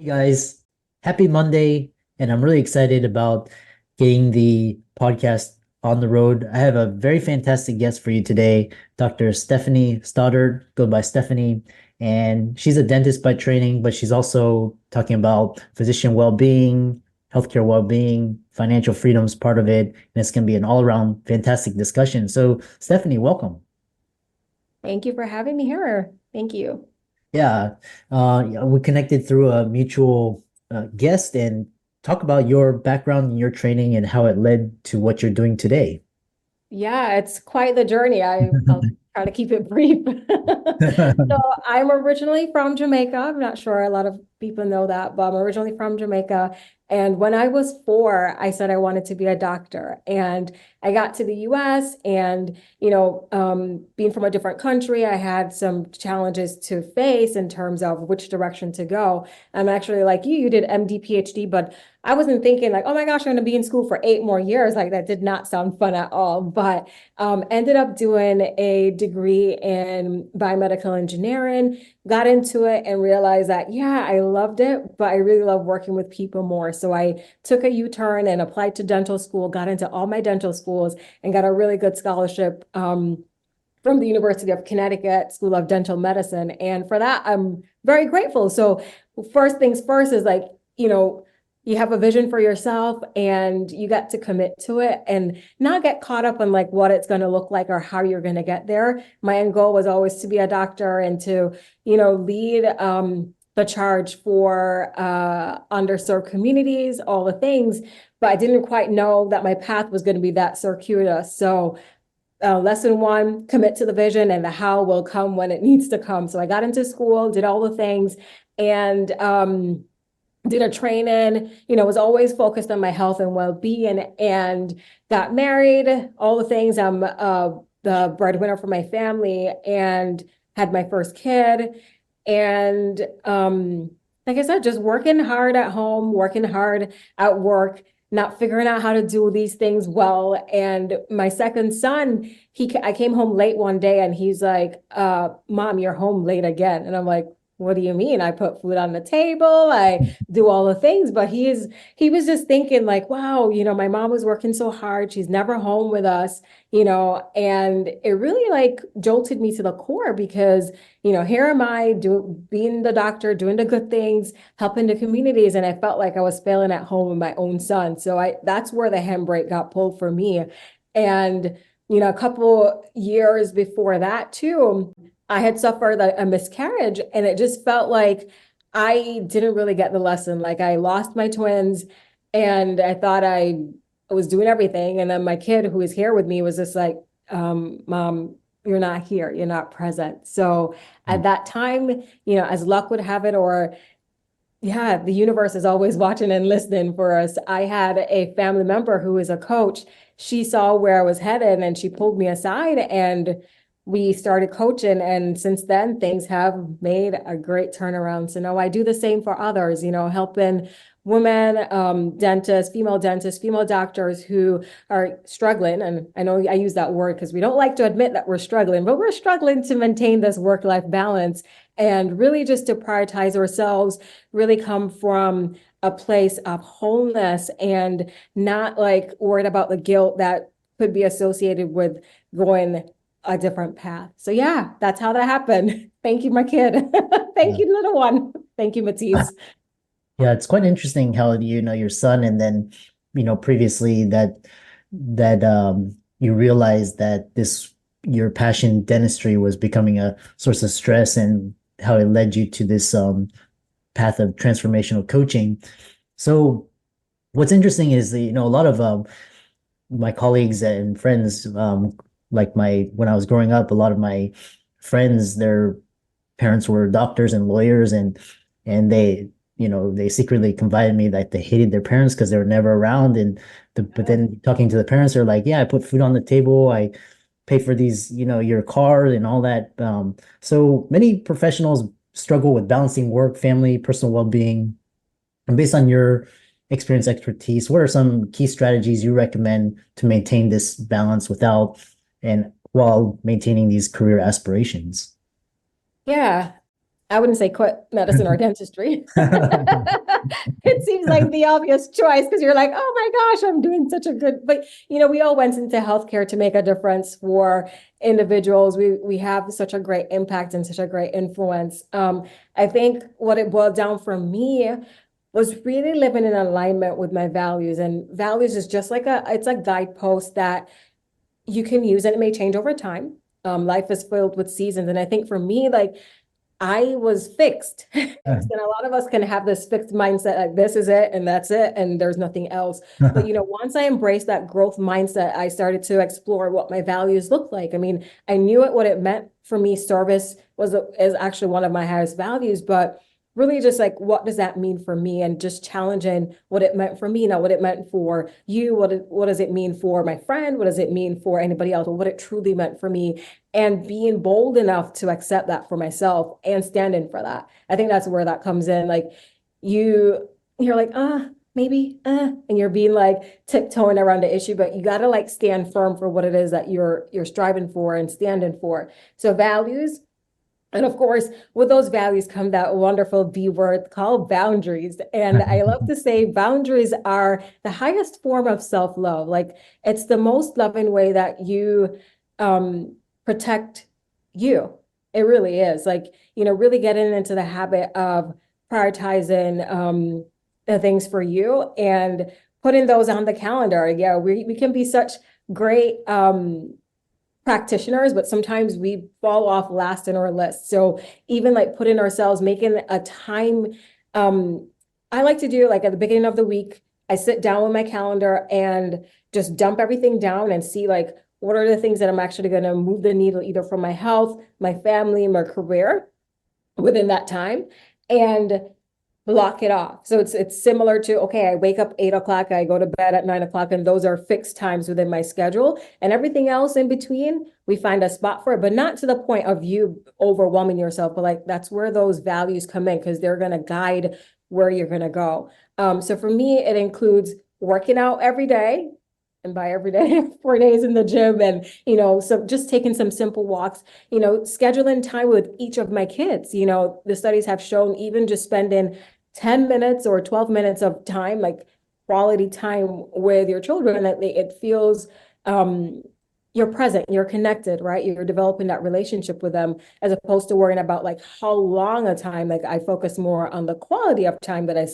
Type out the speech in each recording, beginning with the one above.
Hey guys, happy Monday, and I'm really excited about getting the podcast on the road. I have a very fantastic guest for you today, Dr. Stephanie Stoddart, go by Stephanie, and she's a dentist by training, but she's also talking about physician well-being, healthcare well-being, financial freedom's part of it, and it's going to be an all-around fantastic discussion. So, Stephanie, welcome. Thank you for having me here. Thank you. Yeah, we connected through a mutual guest and talk about your background and your training and how it led to what you're doing today. Yeah, it's quite the journey. I'll try to keep it brief. So I'm originally from Jamaica. I'm not sure a lot of people know that, but I'm originally from Jamaica. And when I was 4, I said I wanted to be a doctor. And I got to the US and, being from a different country, I had some challenges to face in terms of which direction to go. I'm actually like you did MD, PhD, but I wasn't thinking like, oh my gosh, I'm going to be in school for 8 more years. Like that did not sound fun at all. But ended up doing a degree in biomedical engineering, got into it and realized that, yeah, I loved it, but I really love working with people more. So I took a U-turn and applied to dental school, got into all my dental schools and got a really good scholarship from the University of Connecticut School of Dental Medicine. And for that, I'm very grateful. So first things first is like, you have a vision for yourself and you get to commit to it and not get caught up on like what it's going to look like or how you're going to get there. My end goal was always to be a doctor and to, lead the charge for underserved communities, all the things, but I didn't quite know that my path was going to be that circuitous. So lesson one, commit to the vision and the how will come when it needs to come. So I got into school, did all the things and did a training, was always focused on my health and well-being and got married, all the things. I'm the breadwinner for my family and had my first kid. And like I said, just working hard at home, working hard at work, not figuring out how to do these things well. And my second son, I came home late one day and he's like, Mom, you're home late again. And I'm like, what do you mean? I put food on the table, I do all the things, but he was just thinking like, wow, my mom was working so hard. She's never home with us, and it really like jolted me to the core because, here am I being the doctor, doing the good things, helping the communities. And I felt like I was failing at home with my own son. So that's where the handbrake got pulled for me. And, a couple years before that too, I had suffered a miscarriage and it just felt like I didn't really get the lesson. Like I lost my twins and I thought I was doing everything. And then my kid who was here with me was just like, Mom, you're not here, you're not present. So at that time, as luck would have it, or yeah, the universe is always watching and listening for us. I had a family member who is a coach. She saw where I was headed and she pulled me aside and we started coaching. And since then, things have made a great turnaround. So no, I do the same for others, helping women, dentists, female doctors who are struggling. And I know I use that word because we don't like to admit that we're struggling, but we're struggling to maintain this work-life balance and really just to prioritize ourselves, really come from a place of wholeness and not like worried about the guilt that could be associated with going a different path. So yeah, that's how that happened. Thank you, my kid. Thank Yeah. you, little one. Thank you, Matisse. Yeah, it's quite interesting how you know your son and then previously that you realized that this your passion dentistry was becoming a source of stress and how it led you to this path of transformational coaching. So what's interesting is that a lot of my colleagues and friends, like my when I was growing up, a lot of my friends, their parents were doctors and lawyers, and they secretly confided me that they hated their parents because they were never around. But then talking to the parents, they're like, yeah, I put food on the table, I pay for these, your car and all that. So many professionals struggle with balancing work, family, personal well-being. And based on your experience, expertise, what are some key strategies you recommend to maintain this balance without and while maintaining these career aspirations? Yeah. I wouldn't say quit medicine or dentistry. It seems like the obvious choice because you're like, oh my gosh, I'm doing such a good, but we all went into healthcare to make a difference for individuals. We have such a great impact and such a great influence. I think what it boiled down for me was really living in alignment with my values. And values is just like it's a guidepost that you can use, and it may change over time. Life is filled with seasons. And I think for me, like I was fixed. And a lot of us can have this fixed mindset, like this is it and that's it, and there's nothing else. But once I embraced that growth mindset, I started to explore what my values look like. I mean, I knew what it meant for me. Service is actually one of my highest values, but really just like what does that mean for me, and just challenging what it meant for me, not what it meant for you, what does it mean for my friend, what does it mean for anybody else, or what it truly meant for me, and being bold enough to accept that for myself and stand in for that. I think that's where that comes in. Like you're like maybe and you're being like tiptoeing around the issue, but you got to like stand firm for what it is that you're striving for and standing for. So values. And of course, with those values come that wonderful B word called boundaries. And I love to say boundaries are the highest form of self-love. Like it's the most loving way that you protect you. It really is. Like, really getting into the habit of prioritizing the things for you and putting those on the calendar. Yeah, we can be such great practitioners, but sometimes we fall off last in our list. So even like putting ourselves, making a time, I like to do like at the beginning of the week, I sit down with my calendar and just dump everything down and see like, what are the things that I'm actually going to move the needle either for my health, my family, my career within that time, and block it off. So it's similar to, okay, I wake up 8 o'clock, I go to bed at 9 o'clock, and those are fixed times within my schedule. And everything else in between, we find a spot for it, but not to the point of you overwhelming yourself. But like that's where those values come in, because they're going to guide where you're going to go. So for me, it includes working out every day. And by every day, 4 days in the gym, and so just taking some simple walks, scheduling time with each of my kids. The studies have shown even just spending 10 minutes or 12 minutes of time, like quality time with your children, that it feels you're present, you're connected, right? You're developing that relationship with them, as opposed to worrying about like how long a time. Like I focus more on the quality of time that I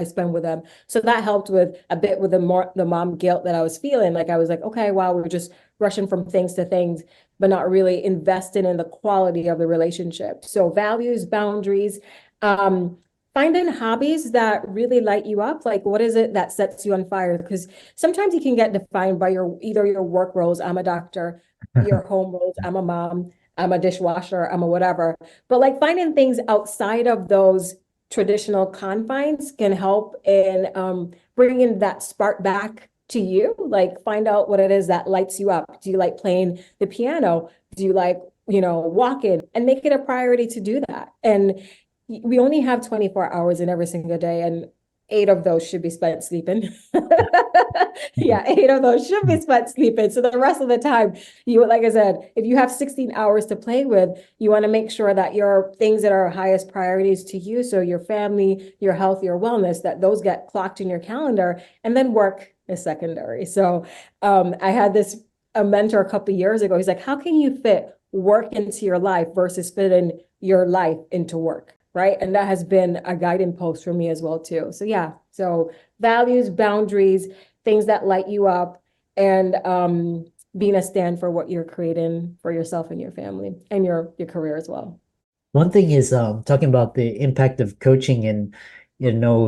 spend with them. So that helped with a bit with the mom guilt that I was feeling. Like I was like, okay, wow, we're just rushing from things to things, but not really investing in the quality of the relationship. So values, boundaries, finding hobbies that really light you up. Like what is it that sets you on fire? Because sometimes you can get defined by either your work roles. I'm a doctor. Your home roles. I'm a mom. I'm a dishwasher. I'm a whatever. But like finding things outside of those traditional confines can help in bringing that spark back to you. Like find out what it is that lights you up. Do you like playing the piano? Do you like walking? And make it a priority to do that. And we only have 24 hours in every single day, and 8 of those should be spent sleeping. Yeah, 8 of those should be spent sleeping. So the rest of the time, like I said, if you have 16 hours to play with, you want to make sure that your things that are highest priorities to you, so your family, your health, your wellness, that those get clocked in your calendar, and then work is secondary. So I had a mentor a couple of years ago. He's like, how can you fit work into your life versus fitting your life into work? Right. And that has been a guiding post for me as well, too. So, yeah. So values, boundaries, things that light you up, and being a stand for what you're creating for yourself and your family and your career as well. One thing is talking about the impact of coaching, and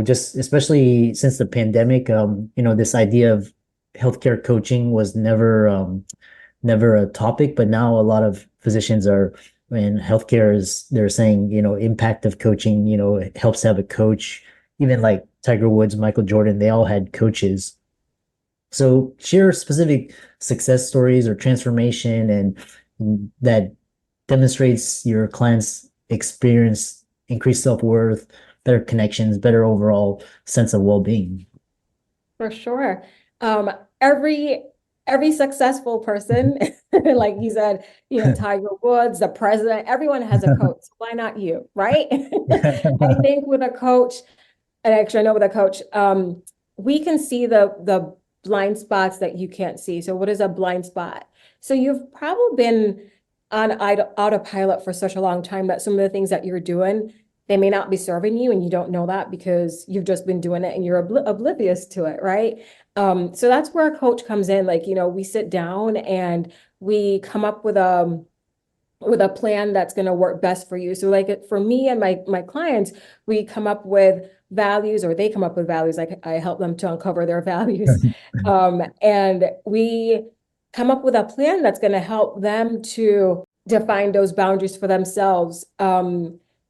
just especially since the pandemic, this idea of healthcare coaching was never a topic, but now a lot of physicians are in healthcare they're saying, impact of coaching, it helps to have a coach. Even like Tiger Woods, Michael Jordan, they all had coaches. So share specific success stories or transformation and that demonstrates your clients experience increased self-worth, better connections, better overall sense of well-being. For sure. Every every successful person, like you said, Tiger Woods, the president, everyone has a coach. So why not you, right? I think with a coach, and actually I know with a coach, we can see the blind spots that you can't see. So what is a blind spot? So you've probably been on autopilot for such a long time that some of the things that you're doing, they may not be serving you and you don't know that because you've just been doing it and you're oblivious to it, right? So that's where a coach comes in. Like, we sit down and we come up with a plan that's going to work best for you. So like for me and my clients, we come up with values, or they come up with values. Like I help them to uncover their values. And we come up with a plan that's going to help them to define those boundaries for themselves.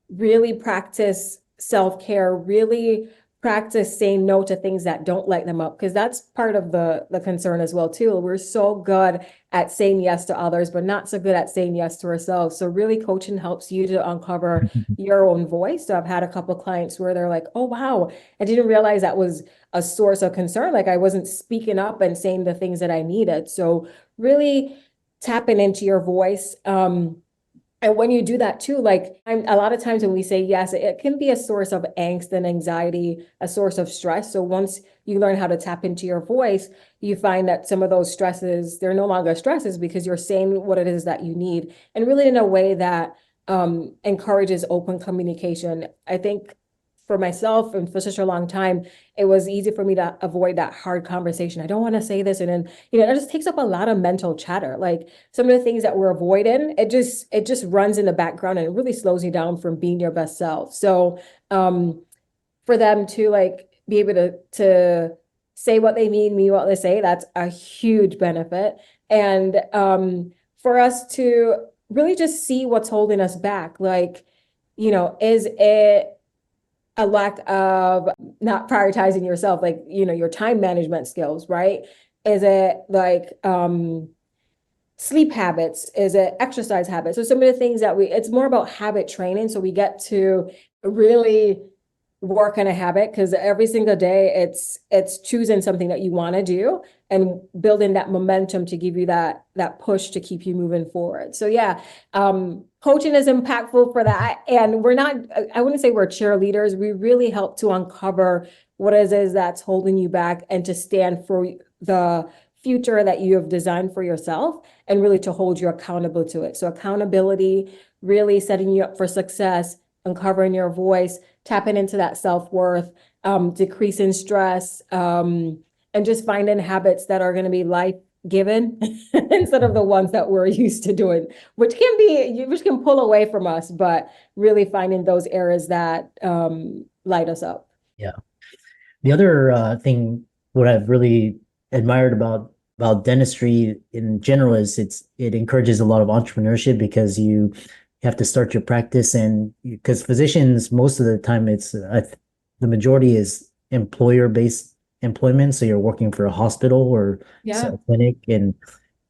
Really practice self-care, really practice saying no to things that don't light them up, because that's part of the concern as well too. We're so good at saying yes to others, but not so good at saying yes to ourselves. So really coaching helps you to uncover your own voice. So I've had a couple of clients where they're like, oh, wow, I didn't realize that was a source of concern. Like I wasn't speaking up and saying the things that I needed. So really tapping into your voice. And when you do that too, like a lot of times when we say yes, it can be a source of angst and anxiety, a source of stress. So once you learn how to tap into your voice, you find that some of those stresses, they're no longer stresses because you're saying what it is that you need, and really in a way that encourages open communication. I think for myself and for such a long time, it was easy for me to avoid that hard conversation. I don't want to say this. And then, it just takes up a lot of mental chatter. Like some of the things that we're avoiding, it just runs in the background and it really slows you down from being your best self. So for them to like be able to say what they mean what they say, that's a huge benefit. And for us to really just see what's holding us back. Like, is it a lack of not prioritizing yourself, like, your time management skills, right? Is it like sleep habits? Is it exercise habits? So some of the things that it's more about habit training. So we get to really work on a habit, because every single day it's choosing something that you want to do and building that momentum to give you that push to keep you moving forward. So yeah, coaching is impactful for that. And I wouldn't say we're cheerleaders. We really help to uncover what it is that's holding you back and to stand for the future that you have designed for yourself, and really to hold you accountable to it. So accountability, really setting you up for success, uncovering your voice, tapping into that self-worth, decreasing stress, and just finding habits that are going to be life-giving instead of the ones that we're used to doing, which can pull away from us, but really finding those areas that light us up. Yeah. The other thing, what I've really admired about dentistry in general is it encourages a lot of entrepreneurship, because you have to start your practice, and because physicians, most of the time the majority is employer-based employment. So you're working for a hospital or Yeah. a clinic, and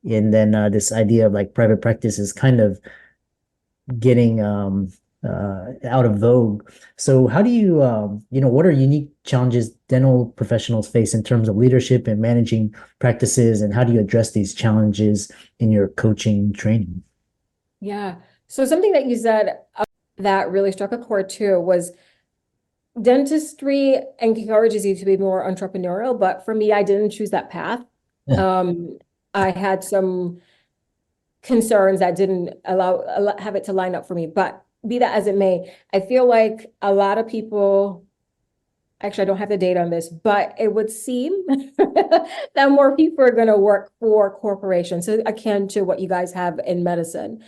then this idea of like private practice is kind of getting out of vogue. So how do you, what are unique challenges dental professionals face in terms of leadership and managing practices, and how do you address these challenges in your coaching training? Yeah. So something that you said that really struck a chord too was dentistry encourages you to be more entrepreneurial, but for me, I didn't choose that path. Yeah. I had some concerns that didn't have it to line up for me. But be that as it may, I feel like a lot of people, actually, I don't have the data on this, but it would seem that more people are going to work for corporations, so akin to what you guys have in medicine.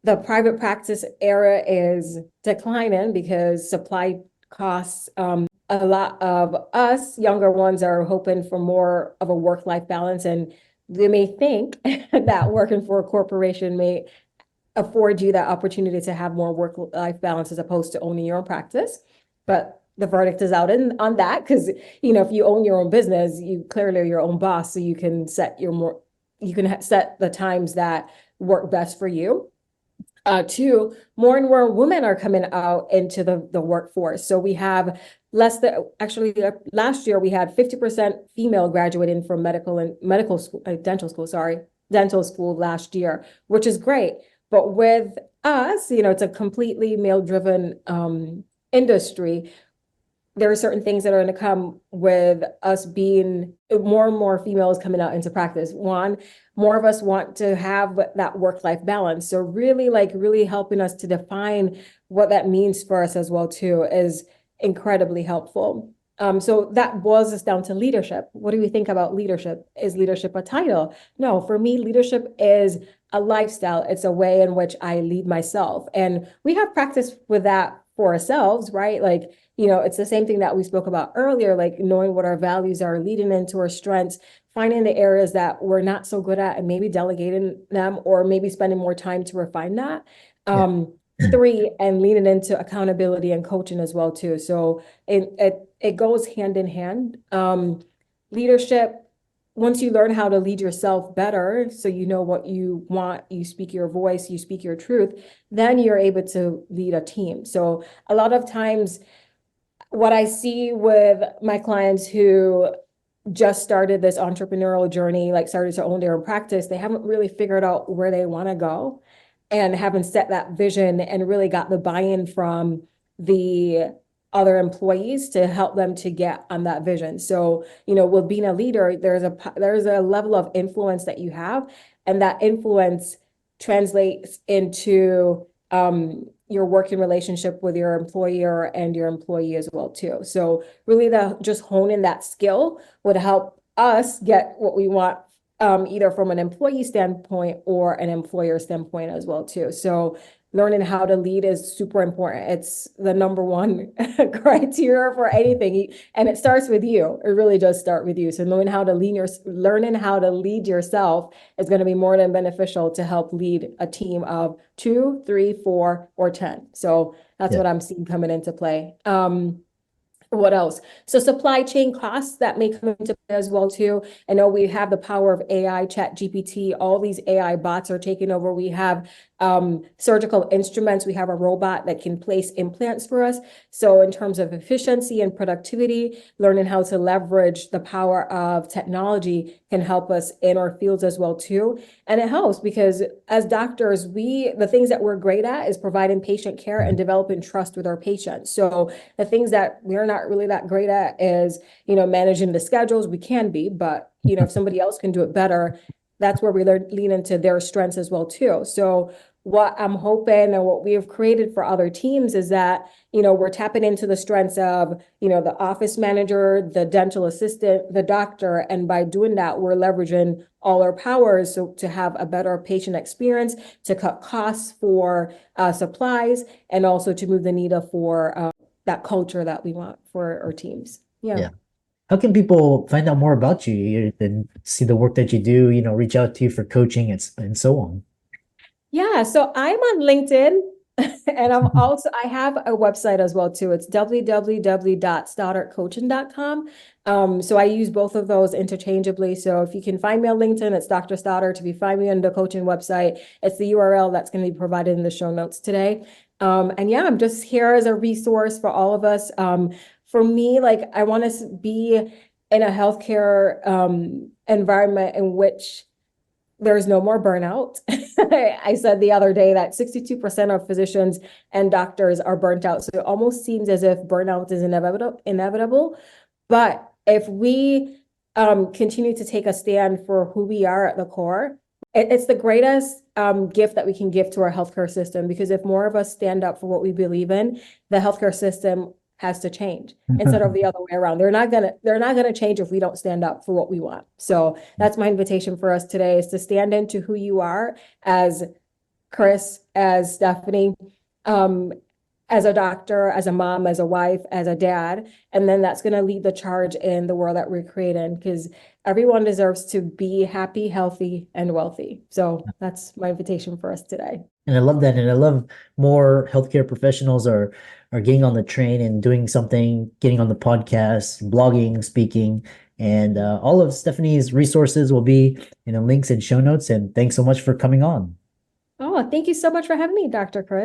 The private practice era is declining because supply costs. A lot of us younger ones are hoping for more of a work-life balance, and they may think that working for a corporation may afford you that opportunity to have more work-life balance as opposed to owning your own practice. But the verdict is out on that, because if you own your own business, you clearly are your own boss, so you can set set the times that work best for you. Two, more and more women are coming out into the workforce. So we have last year we had 50% female graduating from medical school, dental school, sorry, dental school last year, which is great. But with us, it's a completely male-driven industry. There are certain things that are going to come with us being more and more females coming out into practice. One, more of us want to have that work-life balance. So really helping us to define what that means for us as well too is incredibly helpful. So that boils us down to leadership. What do we think about leadership? Is leadership a title? No, for me, leadership is a lifestyle. It's a way in which I lead myself. And we have practice with that for ourselves, right? Like, it's the same thing that we spoke about earlier, like knowing what our values are, leading into our strengths, finding the areas that we're not so good at and maybe delegating them or maybe spending more time to refine that. Yeah. Three, and leaning into accountability and coaching as well too. So it goes hand in hand. Leadership, once you learn how to lead yourself better, so you know what you want, you speak your voice, you speak your truth, then you're able to lead a team. So a lot of times what I see with my clients who just started this entrepreneurial journey, like started to own their own practice, they haven't really figured out where they want to go and haven't set that vision and really got the buy-in from the other employees to help them to get on that vision. So, with being a leader, there's a level of influence that you have, and that influence translates into your working relationship with your employer and your employee as well too. So really just honing that skill would help us get what we want, either from an employee standpoint or an employer standpoint as well too. So learning how to lead is super important. It's the number one criteria for anything. And it starts with you. It really does start with you. So learning how to lead yourself is going to be more than beneficial to help lead a team of 2, 3, 4, or 10. So that's what I'm seeing coming into play. What else? So supply chain costs that may come into play as well too. I know we have the power of AI, Chat GPT, all these AI bots are taking over. We have surgical instruments. We have a robot that can place implants for us. So in terms of efficiency and productivity, learning how to leverage the power of technology can help us in our fields as well too. And it helps because as doctors, the things that we're great at is providing patient care and developing trust with our patients. So the things that we're not really that great at is, managing the schedules. We can be, but if somebody else can do it better, that's where we lean into their strengths as well too. So what I'm hoping and what we have created for other teams is that, we're tapping into the strengths of, the office manager, the dental assistant, the doctor. And by doing that, we're leveraging all our powers so to have a better patient experience, to cut costs for supplies, and also to move the needle for that culture that we want for our teams. Yeah. How can people find out more about you and see the work that you do, reach out to you for coaching and so on? Yeah, so I'm on LinkedIn and I have a website as well too. It's www.stoddartcoaching.com. So I use both of those interchangeably. So if you can find me on LinkedIn, it's Dr. Stoddart. If you find me on the coaching website, it's the URL that's going to be provided in the show notes today. And yeah, I'm just here as a resource for all of us. For me, like I want to be in a healthcare environment in which there's no more burnout. I said the other day that 62% of physicians and doctors are burnt out. So it almost seems as if burnout is inevitable. But if we continue to take a stand for who we are at the core, it's the greatest gift that we can give to our healthcare system, because if more of us stand up for what we believe in, the healthcare system has to change instead of the other way around. They're not gonna change if we don't stand up for what we want. So that's my invitation for us today, is to stand into who you are as Chris, as Stephanie, as a doctor, as a mom, as a wife, as a dad, and then that's going to lead the charge in the world that we're creating, because everyone deserves to be happy, healthy, and wealthy. So that's my invitation for us today. And I love that. And I love more healthcare professionals are getting on the train and doing something, getting on the podcast, blogging, speaking. And all of Stephanie's resources will be in the links and show notes. And thanks so much for coming on. Oh, thank you so much for having me, Dr. Chris.